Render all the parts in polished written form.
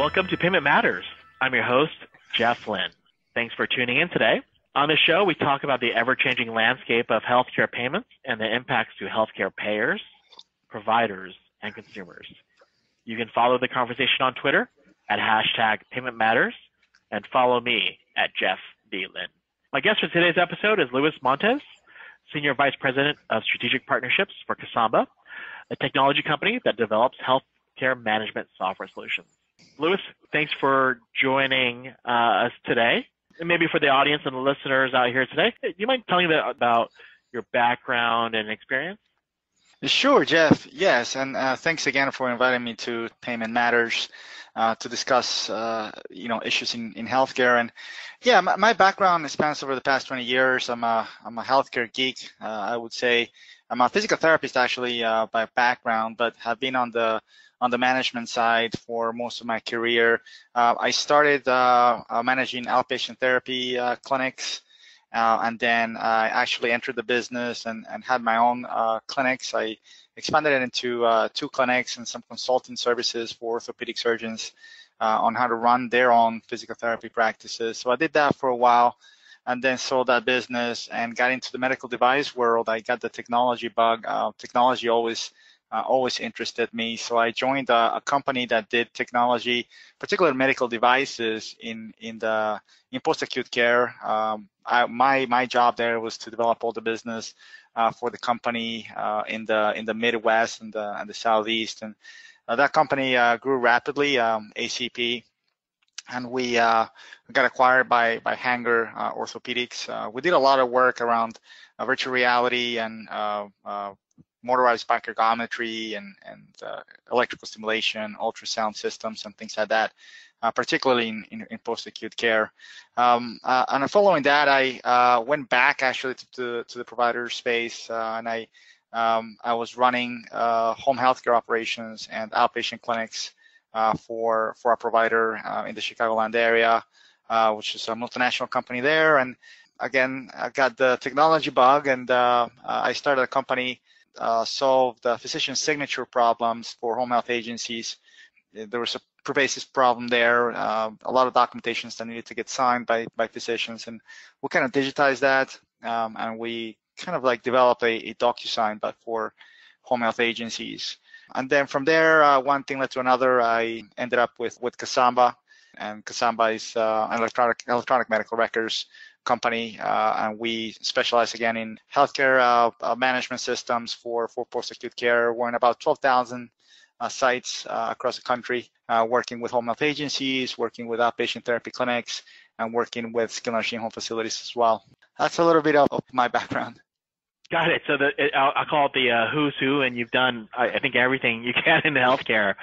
Welcome to Payment Matters. I'm your host, Jeff Lin. Thanks for tuning in today. On this show, we talk about the ever-changing landscape of healthcare payments and the impacts to healthcare payers, providers, and consumers. You can follow the conversation on Twitter at #PaymentMatters and follow me at Jeff D. Lin. My guest for today's episode is Luis Montes, Senior Vice President of Strategic Partnerships for Casamba, a technology company that develops healthcare management software solutions. Luis, thanks for joining us today. And maybe for the audience and the listeners out here today, do you mind telling me about your background and experience? Sure, Jeff. Yes, and thanks again for inviting me to Payment Matters to discuss, issues in healthcare. And yeah, my background spans over the past 20 years. I'm a healthcare geek. I would say I'm a physical therapist actually by background, but have been on the management side for most of my career. I started managing outpatient therapy clinics. And then I actually entered the business and had my own clinics. I expanded it into 2 clinics and some consulting services for orthopedic surgeons on how to run their own physical therapy practices. So I did that for a while and then sold that business and got into the medical device world. I got the technology bug. Technology always interested me. So I joined a company that did technology, particularly medical devices in post-acute care. My job there was to develop all the business for the company in the Midwest and the Southeast, and that company grew rapidly, ACP, and we got acquired by Hanger Orthopedics. We did a lot of work around virtual reality and motorized bike ergometry and electrical stimulation, ultrasound systems, and things like that, particularly in post-acute care. And following that, I went back actually to the provider space, and I was running home healthcare operations and outpatient clinics for a provider in the Chicagoland area, which is a multinational company there. And again, I got the technology bug, and I started a company. Solved physician signature problems for home health agencies. There was a pervasive problem there, a lot of documentations that needed to get signed by physicians, and we kind of digitized that, and we kind of like developed a DocuSign, but for home health agencies. And then from there, one thing led to another. I ended up with Casamba, and Casamba is an electronic medical records company, and we specialize again in healthcare management systems for post-acute care. We're in about 12,000 sites across the country, working with home health agencies, working with outpatient therapy clinics, and working with skilled nursing home facilities as well. That's a little bit of my background. Got it. So I'll call it the who's who, and you've done, I think, everything you can in healthcare,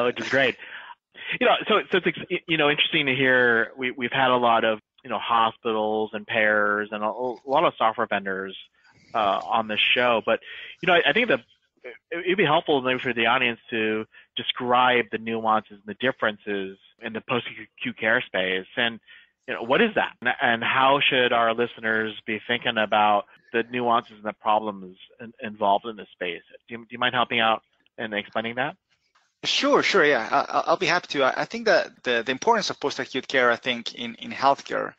which is great. So it's interesting to hear. We've had a lot of hospitals and payers and a lot of software vendors on this show. But, I think that it'd be helpful maybe for the audience to describe the nuances and the differences in the post-acute care space. And, what is that? And how should our listeners be thinking about the nuances and the problems involved in this space? Do you mind helping out and explaining that? Sure, yeah. I'll be happy to. I think that the importance of post-acute care, I think, in healthcare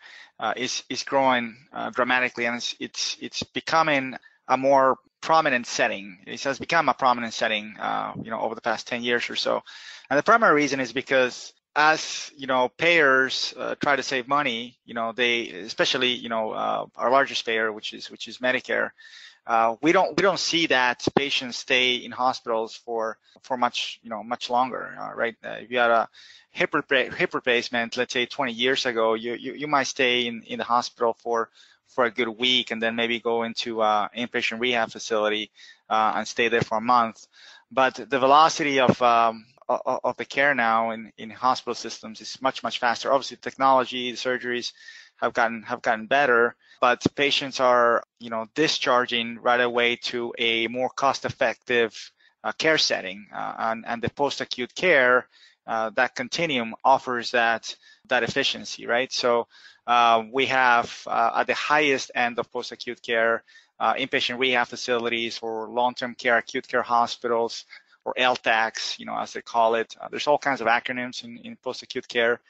is growing dramatically, and it's becoming a more prominent setting. It has become a prominent setting, over the past 10 years or so. And the primary reason is because as payers try to save money, they, especially our largest payer, which is Medicare. We don't see that patients stay in hospitals for much longer, right? If you had a hip replacement, let's say 20 years ago, you might stay in the hospital for a good week and then maybe go into an inpatient rehab facility and stay there for a month. But the velocity of the care now in hospital systems is much faster. Obviously, technology, the surgeries have gotten better, but patients are discharging right away to a more cost-effective care setting, and the post-acute care, that continuum offers that efficiency, right? So we have at the highest end of post-acute care, inpatient rehab facilities or long-term care, acute care hospitals, or LTACs, as they call it. There's all kinds of acronyms in post-acute care.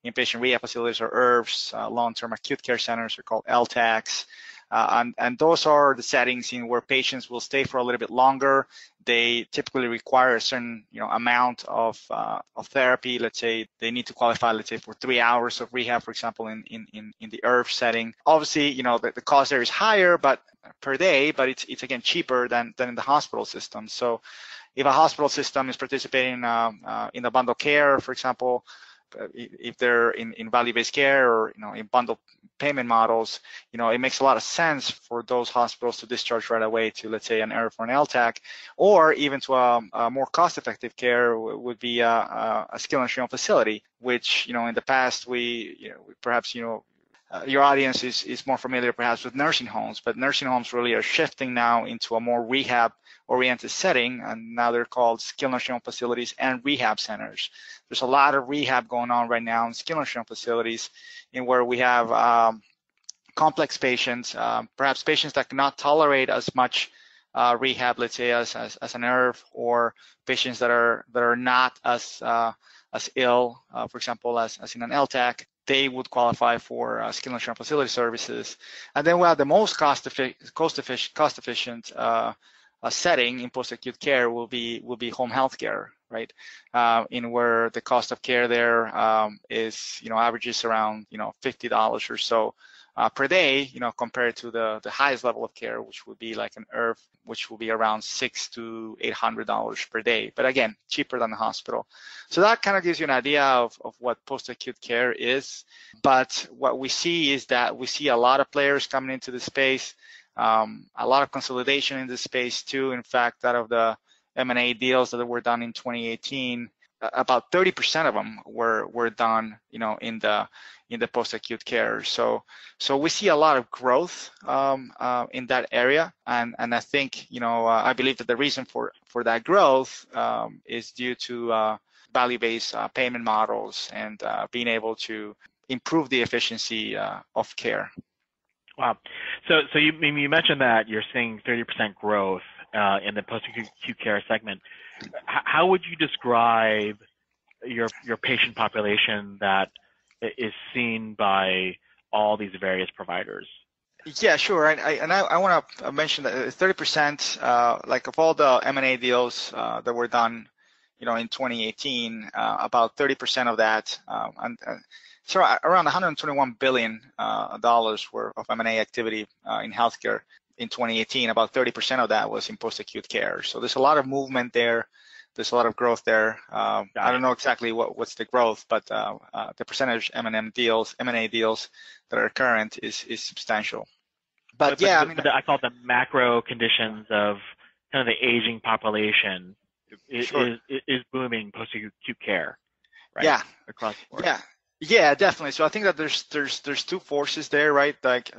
Inpatient rehab facilities or IRFs, long-term acute care centers are called LTACs. And those are the settings in where patients will stay for a little bit longer. They typically require a certain amount of therapy. Let's say they need to qualify, let's say, for 3 hours of rehab, for example, in the IRF setting. Obviously, the cost there is higher, but per day, but it's again cheaper than in the hospital system. So if a hospital system is participating in the bundle care, for example, if they're in value-based care or in bundle payment models, it makes a lot of sense for those hospitals to discharge right away to, let's say, an IRF or an LTAC, or even to a more cost-effective care would be a skilled nursing home facility, which in the past we perhaps your audience is more familiar perhaps with nursing homes, but nursing homes really are shifting now into a more rehab-oriented setting, and now they're called skilled nursing home facilities and rehab centers. There's a lot of rehab going on right now in skilled nursing home facilities, in where we have complex patients, perhaps patients that cannot tolerate as much rehab, let's say, as an IRF, or patients that are not as ill, for example, as in an LTAC. They would qualify for skilled nursing home facility services. And then we have the most cost-efficient setting in post-acute care will be home health care, right? In where the cost of care there is averages around $50 or so per day, compared to the highest level of care, which would be like an IRF, which will be around $600 to $800 per day. But again, cheaper than the hospital. So that kind of gives you an idea of what post-acute care is. But what we see is that we see a lot of players coming into the space, a lot of consolidation in this space too. In fact, out of the M&A deals that were done in 2018, about 30% of them were done, in the post-acute care. So we see a lot of growth in that area, and I think I believe that the reason for that growth is due to value-based payment models and being able to improve the efficiency of care. Wow. So you mentioned that you're seeing 30% growth in the post-acute care segment. How would you describe your patient population that is seen by all these various providers? Yeah, sure. I want to mention that 30%, like of all the M&A deals that were done, in 2018, about 30% of that, so around $121 billion worth of M&A activity in healthcare in 2018. About 30% of that was in post-acute care. So there's a lot of movement there. There's a lot of growth there. I don't know exactly what's the growth, but the percentage M&A deals that are current is substantial. But yeah, I call it the macro conditions of kind of the aging population is booming post-acute care, right? Yeah, across the board. Yeah, definitely. So I think that there's two forces there, right? Like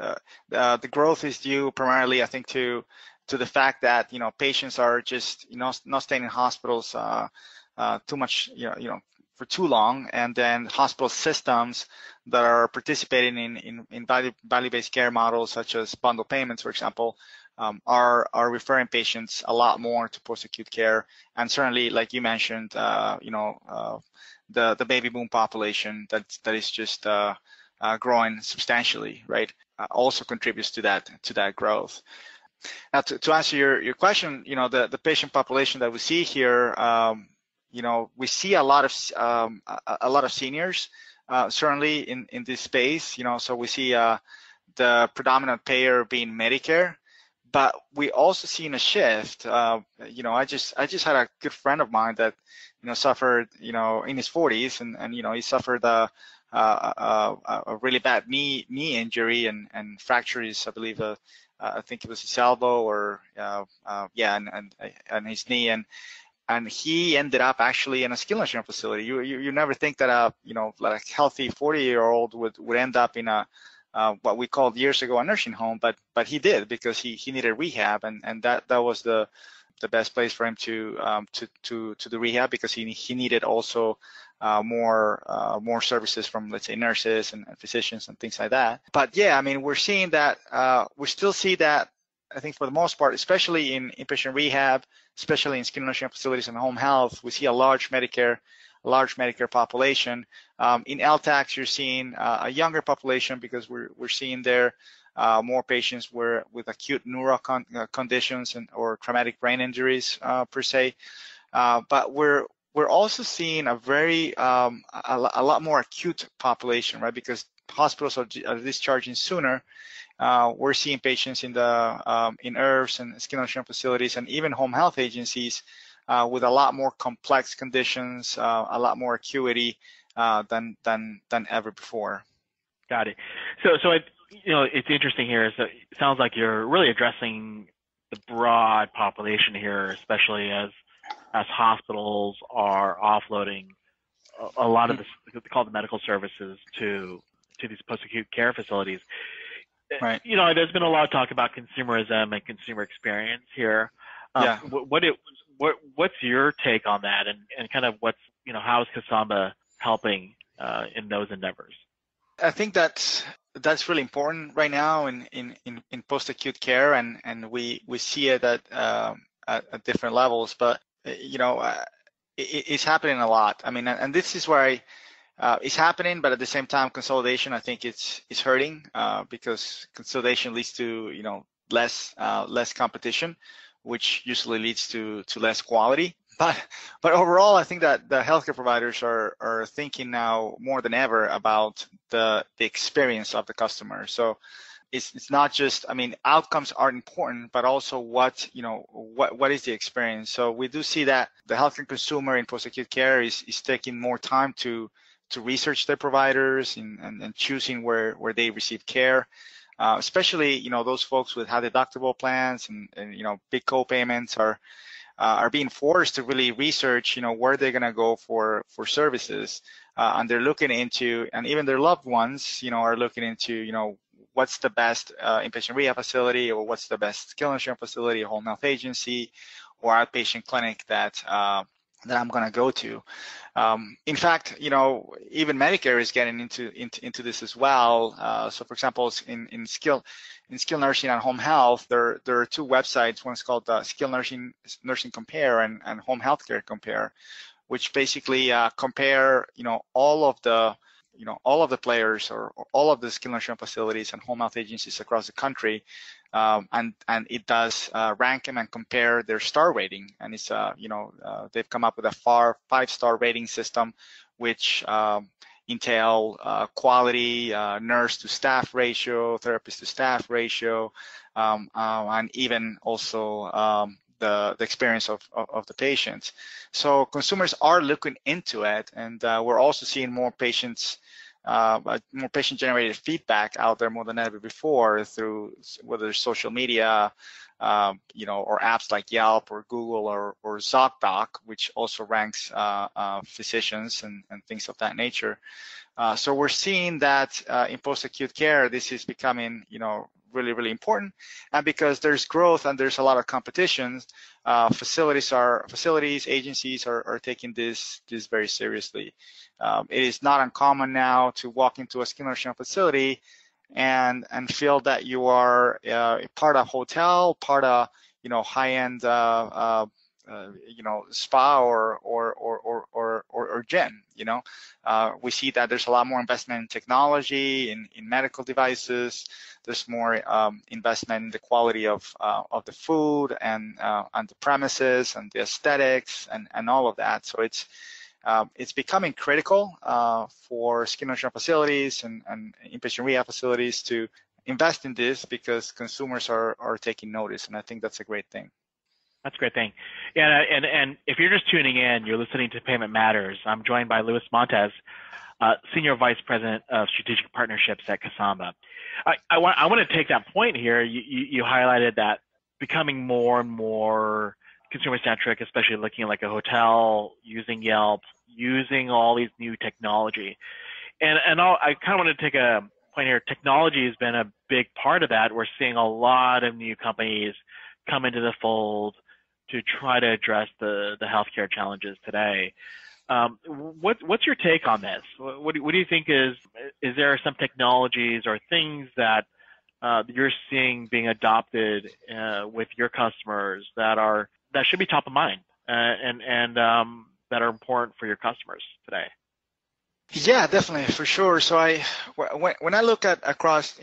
the growth is due primarily, I think, to the fact that patients are just not staying in hospitals too much for too long, and then hospital systems that are participating in value-based care models such as bundle payments, for example, are referring patients a lot more to post-acute care. And certainly, like you mentioned, the baby boom population that is just growing substantially, right? Also contributes to that growth. Now, to answer your question, the patient population that we see here, we see a lot of seniors, certainly in this space. So we see the predominant payer being Medicare, but we also seen a shift. I just had a good friend of mine that suffered in his 40s, and he suffered a really bad knee injury and fractured his, I believe, I think it was his elbow or and his knee, and he ended up actually in a skilled nursing facility. You never think that like a healthy 40-year-old would end up in a what we called years ago a nursing home, but he did, because he needed rehab, and that was the best place for him to do rehab, because he needed also more services from, let's say, nurses and physicians and things like that. But yeah, we're seeing that we still see that I think for the most part, especially in inpatient rehab, especially in skilled nursing facilities and home health, we see a large Medicare population. In LTACs, you're seeing a younger population because we're seeing there more patients with acute neuro conditions or traumatic brain injuries per se. But we're also seeing a lot more acute population, right? Because hospitals are discharging sooner. We're seeing patients in IRFs and skilled nursing facilities and even home health agencies with a lot more complex conditions, a lot more acuity than ever before. Got it. So it's interesting here. So it sounds like you're really addressing the broad population here, especially as hospitals are offloading a lot of this, called the medical services to these post-acute care facilities. Right. There's been a lot of talk about consumerism and consumer experience here. Yeah. What's your take on that, and kind of how is Casamba helping in those endeavors? I think that's really important right now in post-acute care, and we see it at different levels, but it's happening a lot. I mean, and this is where it's happening, but at the same time, consolidation, I think it's hurting because consolidation leads to less competition, which usually leads to less quality. But overall, I think that the healthcare providers are thinking now more than ever about the experience of the customer. So it's not just, I mean, outcomes are important, but also what is the experience. So we do see that the healthcare consumer in post-acute care is taking more time to research their providers and choosing where they receive care, especially those folks with high deductible plans and big co-payments are being forced to really research where they're going to go for services, and they're looking into, and even their loved ones are looking into what's the best inpatient rehab facility, or what's the best skilled nursing facility, a home health agency, or outpatient clinic that I'm going to go to. In fact, even Medicare is getting into this as well. So, for example, in skilled nursing and home health, there are two websites. One's called Skilled Nursing Compare and Home Healthcare Compare, which basically compare all of the players or all of the skilled nursing facilities and home health agencies across the country, and it does rank them and compare their star rating. And it's they've come up with a 5-star rating system, which entail quality, nurse to staff ratio, therapist to staff ratio, and even also the experience of the patients. So consumers are looking into it, and we're also seeing more patient-generated feedback out there more than ever before through whether it's social media, or apps like Yelp or Google or ZocDoc, which also ranks physicians and things of that nature. So we're seeing that in post-acute care, this is becoming, really, really important. And because there's growth and there's a lot of competition, agencies are taking this very seriously. It is not uncommon now to walk into a skilled nursing facility and feel that you are part of hotel, part of high-end spa or gym. We see that there's a lot more investment in technology, in medical devices. There's more investment in the quality of the food and the premises and the aesthetics and all of that. So it's becoming critical for skilled nursing facilities and inpatient rehab facilities to invest in this because consumers are taking notice, and I think that's a great thing. That's a great thing. Yeah, and if you're just tuning in, you're listening to Payment Matters. I'm joined by Luis Montes, Senior Vice President of Strategic Partnerships at Casamba. I want to take that point here. You highlighted that becoming more and more consumer-centric, especially looking at like a hotel, using Yelp, using all these new technology. And I kind of want to take a point here. Technology has been a big part of that. We're seeing a lot of new companies come into the fold to try to address the healthcare challenges today. What's your take on this? What do you think is there some technologies or things that you're seeing being adopted with your customers that should be top of mind and that are important for your customers today? Yeah, definitely, for sure. So when I look at across,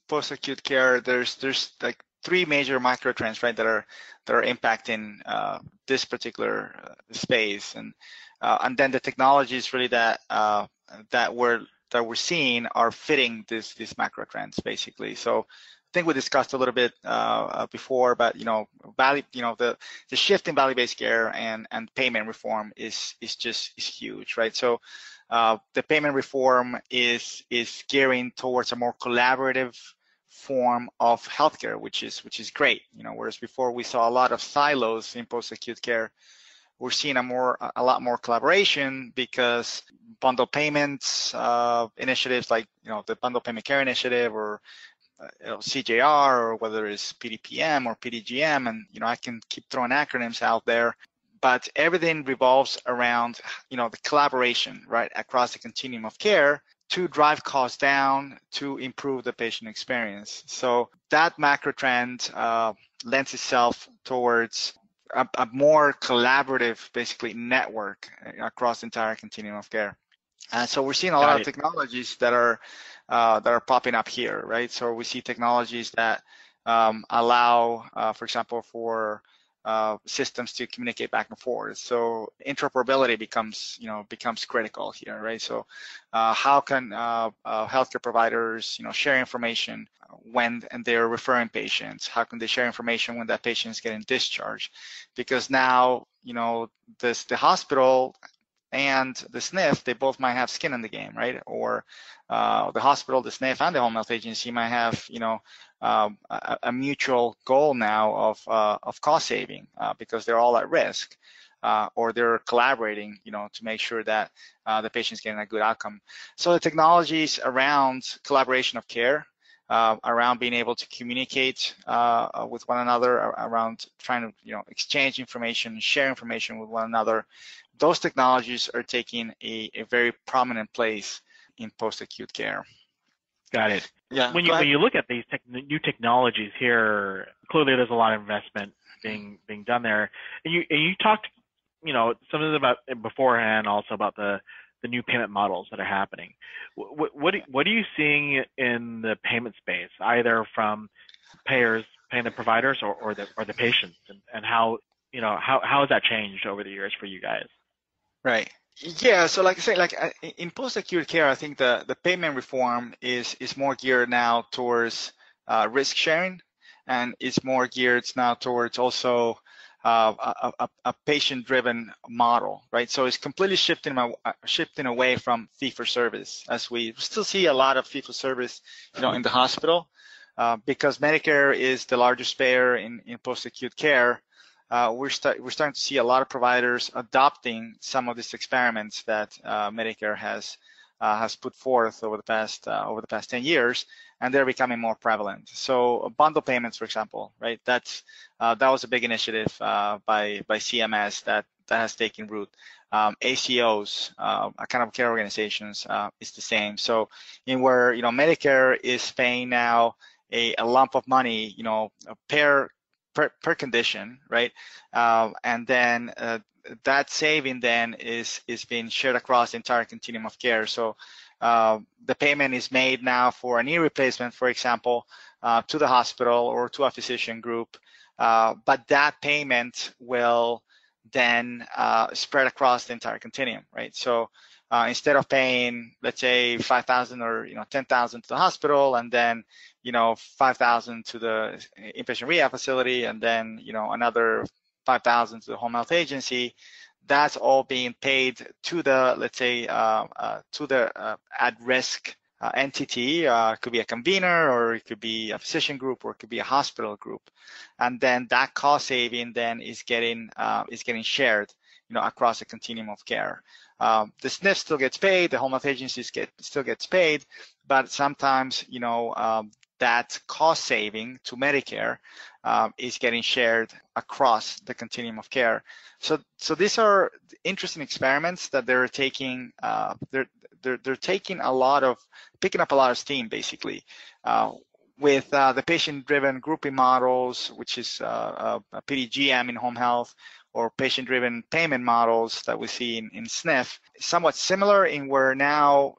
post-acute care, there's like three major micro trends, right, that are impacting this particular space, and then the technologies really that we're seeing are fitting these macro trends basically. So I think we discussed a little bit before, but the shift in value-based care and payment reform is huge, right? So the payment reform is gearing towards a more collaborative form of healthcare, which is great. Whereas before we saw a lot of silos in post-acute care, we're seeing a lot more collaboration because bundle payments initiatives like the Bundle Payment Care Initiative or CJR, or whether it's PDPM or PDGM, and I can keep throwing acronyms out there, but everything revolves around the collaboration right across the continuum of care to drive costs down, to improve the patient experience. So that macro trend lends itself towards a more collaborative, basically, network across the entire continuum of care. So we're seeing a lot of technologies that are popping up here, right? So we see technologies that allow, for example, for systems to communicate back and forth. So interoperability becomes critical here, right? So how can healthcare providers, share information when they're referring patients? How can they share information when that patient is getting discharged? Because now, the hospital and the SNF, they both might have skin in the game, right? Or the hospital, the SNF, and the home health agency might have, a mutual goal now of cost saving because they're all at risk, or they're collaborating, to make sure that the patient's getting a good outcome. So the technologies around collaboration of care, around being able to communicate with one another, around trying to, exchange information, share information with one another, those technologies are taking a very prominent place in post-acute care. Got it. Yeah. When you look at these new technologies here, clearly there's a lot of investment being done there. And you talked, something about beforehand, also about the new payment models that are happening. What are you seeing in the payment space, either from payers, payment providers, or the patients, and how has that changed over the years for you guys? Right. Yeah. So like I say, in post-acute care, I think the payment reform is more geared now towards risk sharing, and it's more geared now towards also a patient-driven model, right? So it's completely shifting away from fee-for-service, as we still see a lot of fee-for-service, in the hospital, because Medicare is the largest payer in post-acute care. We're starting to see a lot of providers adopting some of these experiments that Medicare has put forth over the past 10 years, and they're becoming more prevalent. So bundle payments, for example, right? That was a big initiative by CMS that has taken root. ACOs, accountable care organizations, is the same. So in where Medicare is paying now a lump of money, per condition, right? And then that saving then is being shared across the entire continuum of care. So the payment is made now for a knee replacement, for example, to the hospital or to a physician group, but that payment will then spread across the entire continuum, right? So instead of paying, let's say, $5,000 or $10,000 to the hospital, and then $5,000 to the inpatient rehab facility, and then another $5,000 to the home health agency, that's all being paid to the, let's say, to the at-risk entity. It could be a convener, or it could be a physician group, or it could be a hospital group, and then that cost saving then is getting shared, across the continuum of care. The SNF still gets paid, the home health agencies still gets paid, but sometimes that cost saving to Medicare is getting shared across the continuum of care. So these are interesting experiments that they're taking. They're picking up a lot of steam, basically. with the patient-driven grouping models, which is a PDGM in home health, or patient-driven payment models that we see in SNF, somewhat similar in where now,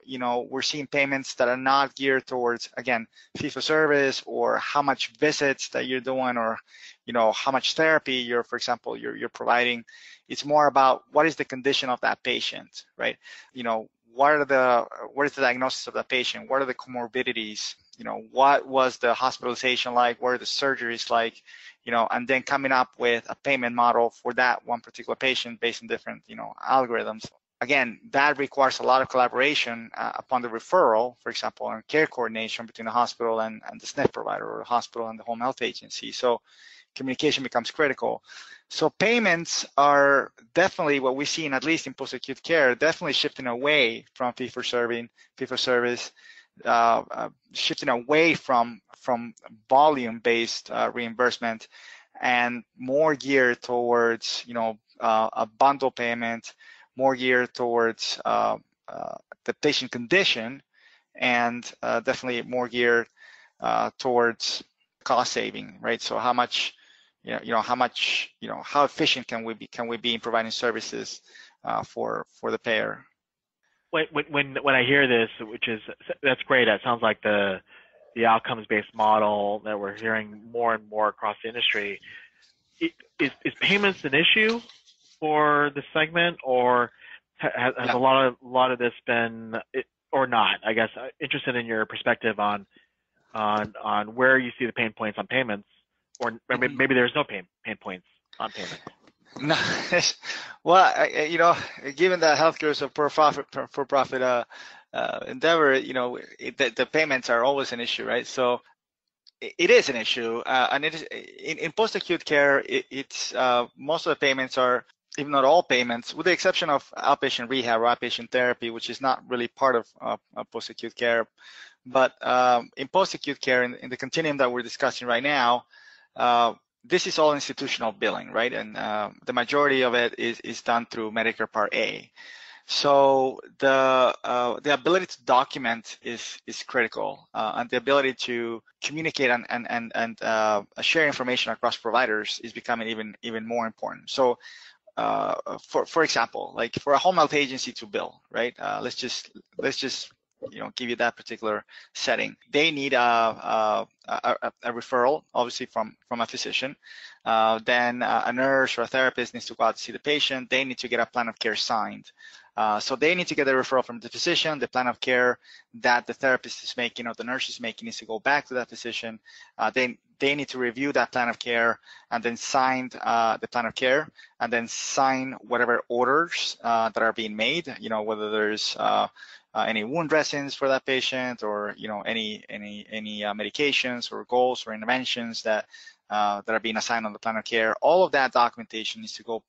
we're seeing payments that are not geared towards, again, fee-for-service or how much visits that you're doing, or, how much therapy you're providing. It's more about what is the condition of that patient, right? What is the diagnosis of that patient? What are the comorbidities? What was the hospitalization like? What are the surgeries like? And then coming up with a payment model for that one particular patient based on different, algorithms. Again, that requires a lot of collaboration upon the referral, for example, and care coordination between the hospital and the SNF provider, or the hospital and the home health agency. So communication becomes critical. So payments are definitely what we see at least in post-acute care, definitely shifting away from fee-for-service, shifting away from volume-based reimbursement, and more geared towards a bundle payment, more geared towards the patient condition, and definitely more geared towards cost saving, right? So how much, how efficient can we be in providing services for the payer? When I hear this, that's great. That sounds like the outcomes-based model that we're hearing more and more across the industry. Is payments an issue for the segment, or has a lot of this been, or not? I guess interested in your perspective on where you see the pain points on payments, or maybe there's no pain points on payments. No, well, given that healthcare is a for-profit endeavor, the payments are always an issue, right? So it is an issue, and it is in post-acute care. It's most of the payments are, if not all payments, with the exception of outpatient rehab or outpatient therapy, which is not really part of post-acute care. But in post-acute care, in the continuum that we're discussing right now, this is all institutional billing, right? And the majority of it is done through Medicare Part A. So the ability to document is critical, and the ability to communicate and share information across providers is becoming even more important. So for example, like for a home health agency to bill, right? Let's just give you that particular setting. They need a referral, obviously from a physician. Then a nurse or a therapist needs to go out to see the patient. They need to get a plan of care signed. So they need to get a referral from the physician. The plan of care that the therapist is making or the nurse is making needs to go back to that physician. They need to review that plan of care and then sign the plan of care, and then sign whatever orders that are being made. Whether there's any wound dressings for that patient, or any medications or goals or interventions that are being assigned on the plan of care. All of that documentation needs to go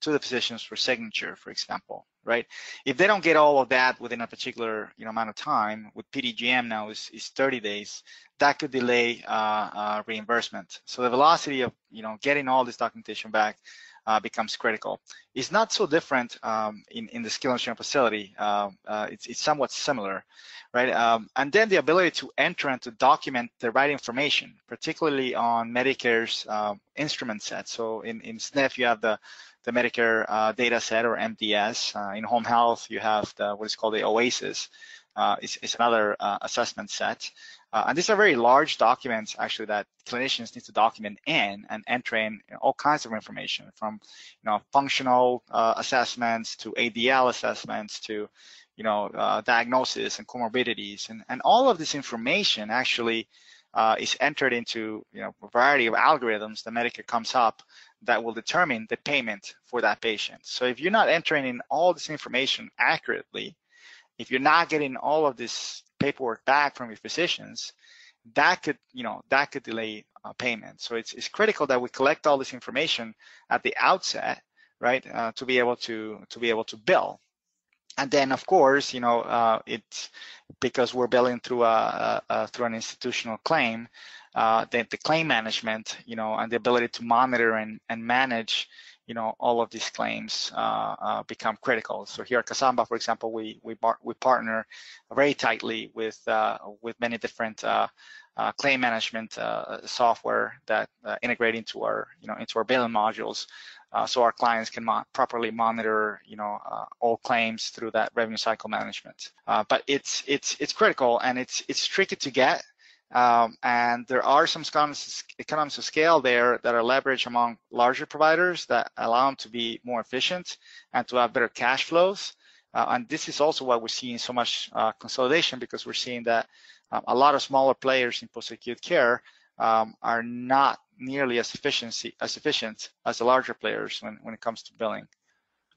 to the physicians for signature, for example, right? If they don't get all of that within a particular amount of time, with PDGM now is 30 days, that could delay reimbursement. So the velocity of getting all this documentation back becomes critical. It's not so different in the skilled nursing facility. It's somewhat similar, right? And then the ability to enter and to document the right information, particularly on Medicare's instrument set. So in SNF, you have the Medicare data set, or MDS. In home health, you have what is called the OASIS. It's another assessment set. And these are very large documents, actually, that clinicians need to document and enter in all kinds of information, from functional assessments to ADL assessments to diagnosis and comorbidities, and all of this information actually is entered into a variety of algorithms that Medicare comes up that will determine the payment for that patient. So if you're not entering in all this information accurately, if you're not getting all of this paperwork back from your physicians, that could delay payment. So it's critical that we collect all this information at the outset, right, to be able to bill. And then, of course, it's because we're billing through an institutional claim, the claim management, and the ability to monitor and manage, all of these claims become critical. So here at Casamba, for example, we partner very tightly with many different claim management software that integrate into our billing modules, so our clients can properly monitor all claims through that revenue cycle management. But it's critical, and it's tricky to get. And there are some economies of scale there that are leveraged among larger providers that allow them to be more efficient and to have better cash flows. And this is also why we're seeing so much consolidation, because we're seeing that a lot of smaller players in post-acute care are not nearly as efficient as the larger players when it comes to billing.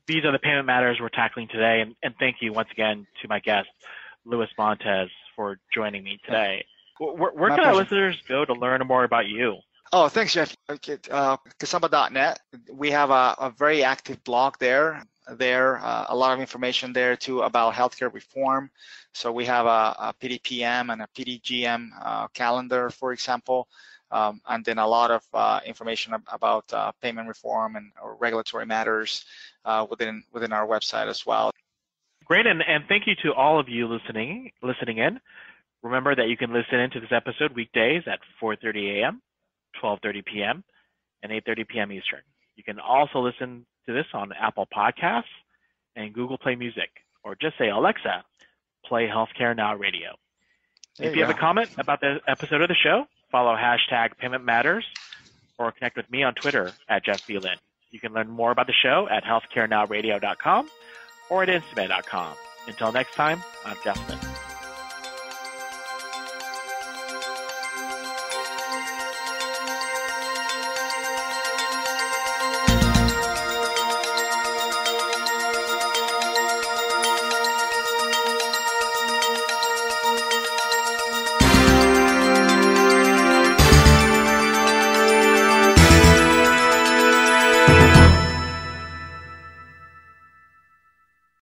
These are the payment matters we're tackling today, and thank you once again to my guest, Luis Montes, for joining me today. Where can our listeners go to learn more about you? Oh, thanks, Jeff. Casamba.net. We have a very active blog there. A lot of information there too about healthcare reform. So we have a PDPM and a PDGM calendar, for example, and then a lot of information about payment reform and regulatory matters within our website as well. Great, and thank you to all of you listening in. Remember that you can listen into this episode weekdays at 4:30 a.m., 12:30 p.m., and 8:30 p.m. Eastern. You can also listen to this on Apple Podcasts and Google Play Music, or just say, Alexa, play Healthcare Now Radio. If you have a comment about the episode of the show, follow #PaymentMatters or connect with me on Twitter at Jeff Lin. You can learn more about the show at healthcarenowradio.com or at instamed.com. Until next time, I'm Jeff Lin.